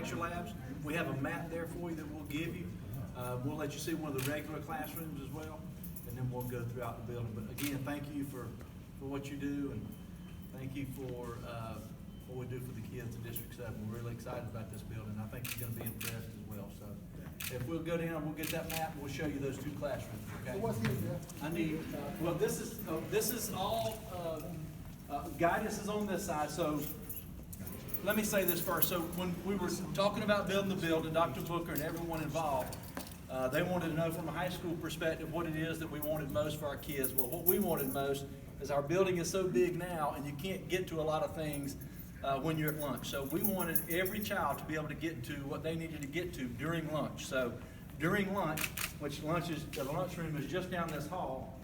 lecture labs. We have a map there for you that we'll give you. We'll let you see one of the regular classrooms as well, and then we'll go throughout the building. But again, thank you for what you do, and thank you for what we do for the kids in District 7. We're really excited about this building. I think you're going to be impressed as well. So if we'll go down, we'll get that map, and we'll show you those two classrooms. Okay? So what's this, Jeff? I need, well, this is all, guidance is on this side. So let me say this first. So when we were talking about building the building, Dr. Booker and everyone involved, they wanted to know from a high school perspective what it is that we wanted most for our kids. Well, what we wanted most is our building is so big now, and you can't get to a lot of things when you're at lunch. So we wanted every child to be able to get to what they needed to get to during lunch. So during lunch, which the lunchroom is just down this hall,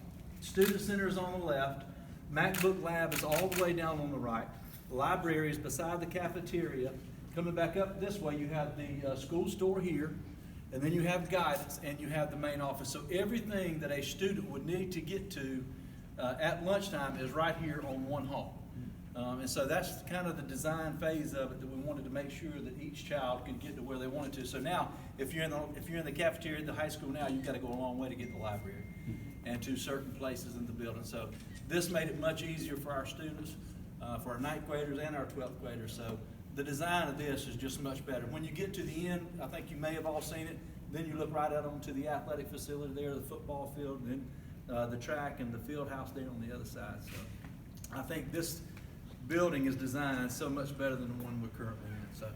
student center is on the left, MacBook lab is all the way down on the right, library is beside the cafeteria. Coming back up this way, you have the school store here, and then you have guidance, and you have the main office. So everything that a student would need to get to at lunchtime is right here on one hall. And so that's kind of the design phase of it, that we wanted to make sure that each child could get to where they wanted to. So now, if you're in the cafeteria at the high school now, you've got to go a long way to get to the library and to certain places in the building. So this made it much easier for our students, for our 9th graders and our 12th graders. So the design of this is just much better. When you get to the end, I think you may have all seen it, then you look right out onto the athletic facility there, the football field, and then the track and the field house there on the other side. So I think this building is designed so much better than the one we're currently in. So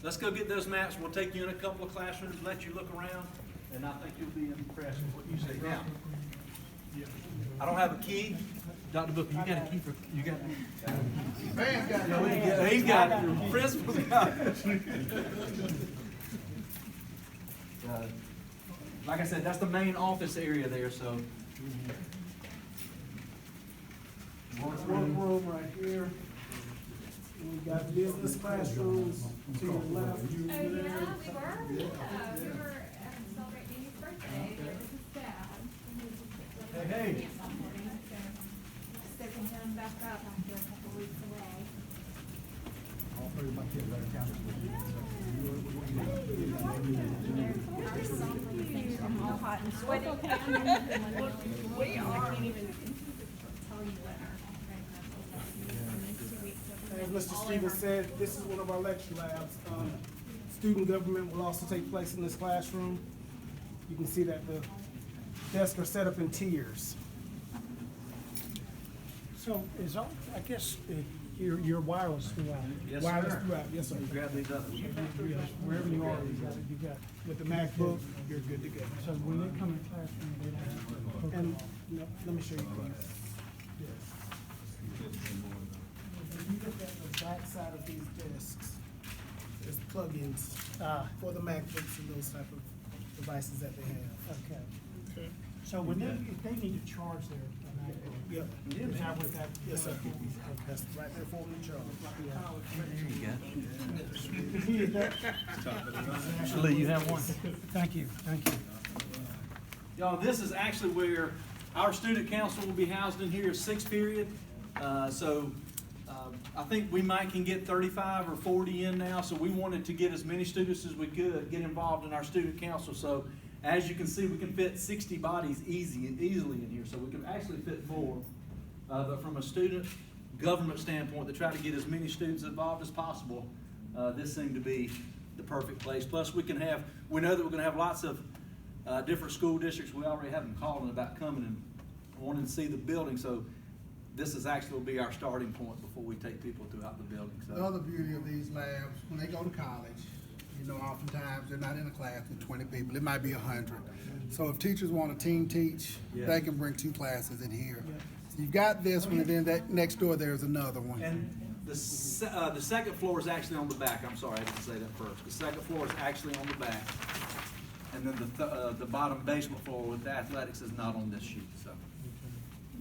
let's go get those maps. We'll take you in a couple of classrooms, let you look around, and I think you'll be impressed with what you see. Now, I don't have a key. Dr. Booker, you got a key for, you got it. Man's got it. No, he's got it. The principal's got it. Like I said, that's the main office area there, so. Workroom right here. We got business classrooms to your left. Oh, yeah, we were? Yeah, we were celebrating Amy's birthday. This is Dad. Hey. Stepping him back up after a couple weeks away. All three of my kids are counted. I'm all hot and sweaty. We are. I can't even tell you what our As Mr. Stevens said, this is one of our lecture labs. Student government will also take place in this classroom. You can see that the desks are set up in tiers. So is all, I guess, you're wireless throughout. Yes, Wireless sir. throughout, yes, sir. Grab these others. Wherever you are, you got. With the MacBook, you're good to go. So when they come in classroom, they don't have to. And no, let me show you please. If you look at the back side of these desks, there's plugins for the MacBooks and those type of devices that they have. Okay. So when they, if they need to charge their MacBook. Yep. Is that what that? Yes, sir. That's right there for them to charge. There you go. Actually, you have one. Thank you, thank you. Y'all, this is actually where our student council will be housed in here, 6th period. I think we might can get 35 or 40 in now, so we wanted to get as many students as we could get involved in our student council. So as you can see, we can fit 60 bodies easily in here, so we can actually fit more. But from a student government standpoint, to try to get as many students involved as possible, this seemed to be the perfect place. Plus, we know that we're going to have lots of different school districts. We already have them calling about coming and wanting to see the building. So this is actually will be our starting point before we take people throughout the building. So. The other beauty of these labs, when they go to college, you know, oftentimes they're not in a class with 20 people. It might be 100. So if teachers want to team teach, they can bring 2 classes in here. So you've got this one, and then that next door there's another one. And the second floor is actually on the back. I'm sorry, I didn't say that first. The second floor is actually on the back. And then the bottom basement floor with the athletics is not on this sheet, so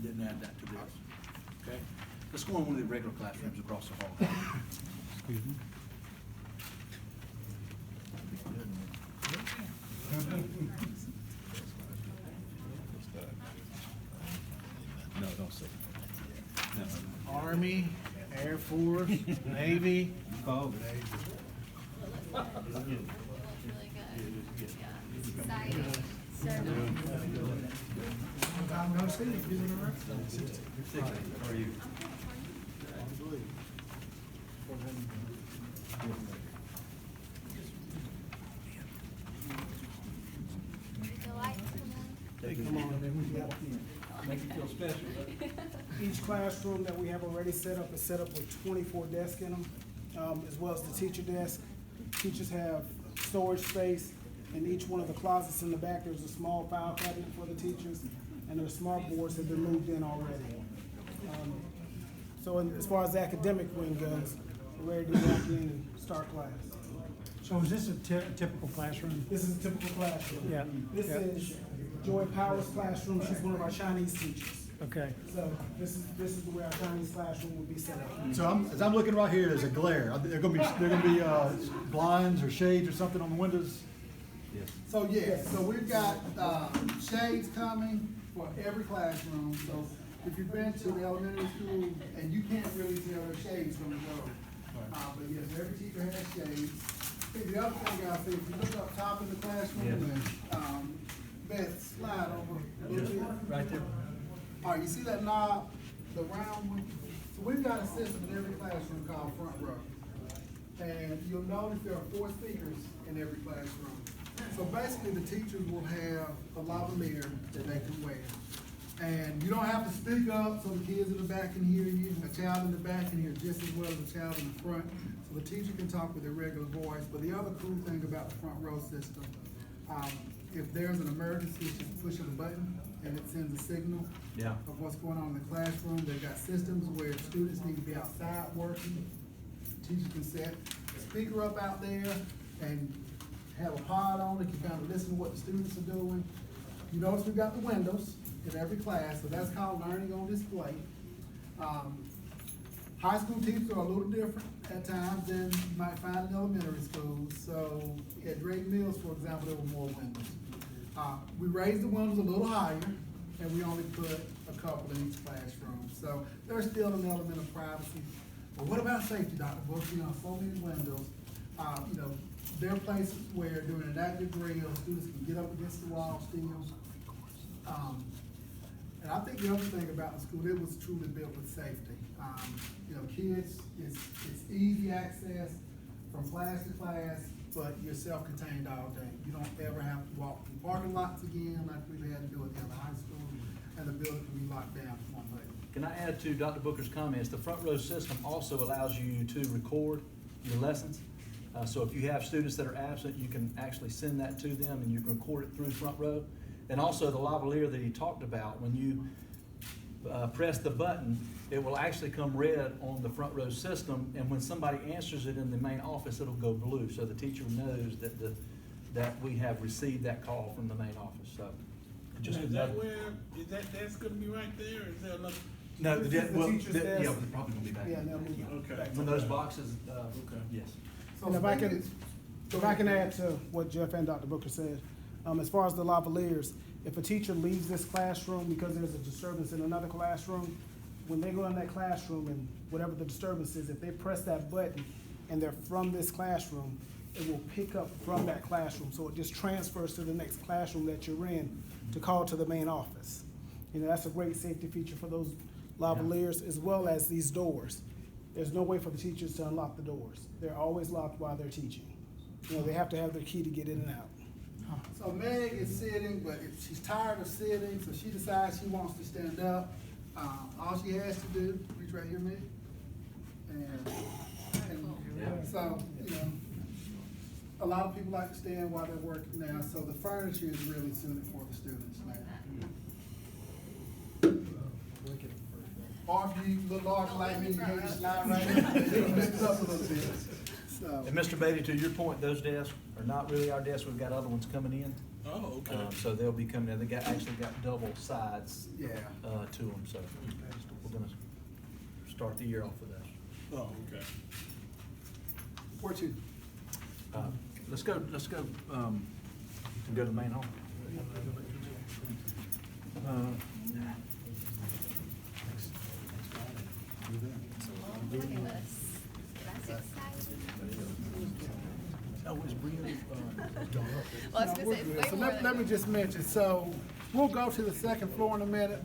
didn't add that to this. Okay, let's go on one of the regular classrooms across the hall. Excuse me. No, don't say. Army, Air Force, Navy. Oh, It was really good. Yeah, it's exciting. So I'm gonna see if you're in the rest. How are you? the lights come on. Make you feel special, huh? Each classroom that we have already set up is set up with 24 desks in them, as well as the teacher desk. Teachers have storage space. In each one of the closets in the back, there's a small file cabinet for the teachers, and their smart boards have been moved in already. As far as the academic wing goes, we're ready to walk in and start class. So is this a typical classroom? This is a typical classroom. Yeah. This Yeah. is Joy Powers' classroom. She's one of our Chinese teachers. Okay. So this is the way our Chinese classroom would be set up. So as I'm looking right here, there's a glare. There gonna be blinds or shades or something on the windows? Yes. So yes, so we've got shades coming for every classroom. So if you've been to the elementary school and you can't really tell the shades from the road. But yes, every teacher has shades. I think the other thing I'll say, if you look up top in the classroom, and Beth, slide over a little bit. Right there. All right, you see that knob, the round one? So we've got a system in every classroom called front row. And you'll notice there are 4 speakers in every classroom. So basically, the teachers will have a lavalier that they can wear. And you don't have to speak up so the kids in the back can hear you. A child in the back can hear just as well as a child in the front. So the teacher can talk with their regular voice. But the other cool thing about the front row system, if there's an emergency, it's just pushing a button and it sends a signal of what's going on in the classroom. They've got systems where students need to be outside working. The teacher can set a speaker up out there and have a pod on it, can kind of listen to what the students are doing. You notice we've got the windows in every class, so that's called learning on display. High school teachers are a little different at times than you might find in elementary schools. So at Drayton Mills, for example, there were more windows. We raised the windows a little higher, and we only put a couple in each classroom. So there's still an element of privacy. But what about safety, Dr. Bush? You know, so many windows. There are places where during an active drill, students can get up against the wall still. And I think the other thing about the school, it was truly built with safety. Kids, it's easy access from class to class, but you're self-contained all day. You don't ever have to walk through parking lots again like we've had to do at the other high school, and the building can be locked down one way. Can I add to Dr. Booker's comments? The front row system also allows you to record your lessons. So if you have students that are absent, you can actually send that to them and you can record it through front row. And also the lavalier that he talked about, when you press the button, it will actually come red on the front row system, and when somebody answers it in the main office, it'll go blue, so the teacher knows that we have received that call from the main office, so. Just Is another- that where, is that desk gonna be right there, or is there another? No, This the, is the well, teacher's yeah, desk. they're probably gonna be back. Yeah, they'll move Okay. back to When the those back. boxes, yes. So And if I speaking- can add to what Jeff and Dr. Booker said, as far as the lavaliers, if a teacher leaves this classroom because there's a disturbance in another classroom, when they go in that classroom and whatever the disturbance is, if they press that button and they're from this classroom, it will pick up from that classroom. So it just transfers to the next classroom that you're in to call to the main office. That's a great safety feature for those lavaliers, as well as these doors. There's no way for the teachers to unlock the doors. They're always locked while they're teaching. They have to have their key to get in and out. So Meg is sitting, but if she's tired of sitting, so she decides she wants to stand up. All she has to do, reach right here, Meg. And so, a lot of people like to stand while they're working now, so the furniture is really suited for the students now. Or if you look large like me, you can just slide right in, lift it up a little bit. So, And Mr. Beatty, to your point, those desks are not really our desks, we've got other ones coming in. Oh, okay. So they'll be coming in, actually got double sides yeah. to them, so we're gonna start the year off with that. Oh, okay. Where to? Let's go, and go to the main hall. look at this. That's exciting. Oh, is Brianna, Well, I was gonna say, it's way So more let than. me just mention, so we'll go to the second floor in a minute, but